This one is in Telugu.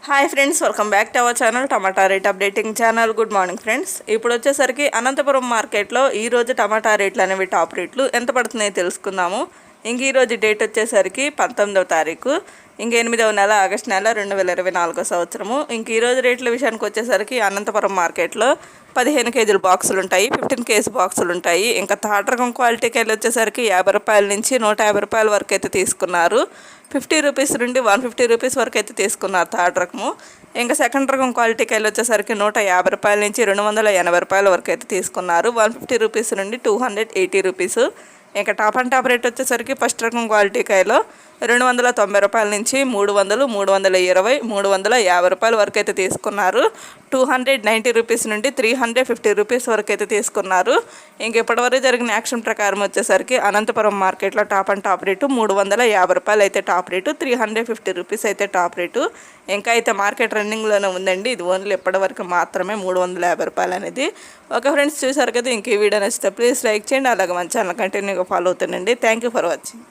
Hi friends, welcome back to our channel tomato rate updating channel. Good morning friends. ఇప్పుడు వచ్చేసరికి అనంతపురం మార్కెట్లో ఈరోజు టమాటా రేట్లు అనేవి టాప్ రేట్లు ఎంత పడుతున్నాయో తెలుసుకుందాము. ఈరోజు డేట్ వచ్చేసరికి 19వ తారీఖు 8వ నెల ఆగస్టు నెల 2024 సంవత్సరము. ఈరోజు రేట్ల విషయానికి వచ్చేసరికి అనంతపురం మార్కెట్లో 15 కేజీల బాక్సులు ఉంటాయి, 15 కేజీ బాక్సులు ఉంటాయి. ఇంకా థర్డ్ రకం క్వాలిటీకి వెళ్ళి వచ్చేసరికి 50 రూపాయల నుంచి 150 రూపాయల వరకు అయితే తీసుకున్నారు. 50 రూపీస్ నుండి 150 రూపీస్ వరకు అయితే తీసుకున్నారు థర్డ్ రకము. ఇంకా సెకండ్ రకం క్వాలిటీకి వెళ్ళి వచ్చేసరికి 150 రూపాయల నుంచి 280 రూపాయల వరకు అయితే తీసుకున్నారు. 150 రూపీస్ నుండి 280 రూపీస్. ఇంకా టాప్ అండ్ టాప్ రేట్ వచ్చేసరికి ఫస్ట్ రకం క్వాలిటీ కాయలో 290 రూపాయల నుంచి 300, 320, 350 రూపాయల వరకు అయితే తీసుకున్నారు. 290 రూపీస్ నుండి 350 రూపీస్ వరకు అయితే తీసుకున్నారు. ఇప్పటివరకు జరిగిన యాక్షన్ ప్రకారం వచ్చేసరికి అనంతపురం మార్కెట్లో టాప్ అండ్ టాప్ రేటు 350 రూపాయలు అయితే టాప్ రేటు, 350 రూపీస్ అయితే టాప్ రేటు. ఇంకా అయితే మార్కెట్ రన్నింగ్లోనే ఉందండి. ఇది ఓన్లీ ఇప్పటివరకు మాత్రమే 350 రూపాయలు అనేది. ఓకే ఫ్రెండ్స్, చూసారు కదా. ఈ వీడియో నచ్చితే ప్లీజ్ లైక్ చేయండి, అలాగే మన ఛానల్ కంటిన్యూగా ఫాలో అవుతానండి. Thank you for watching.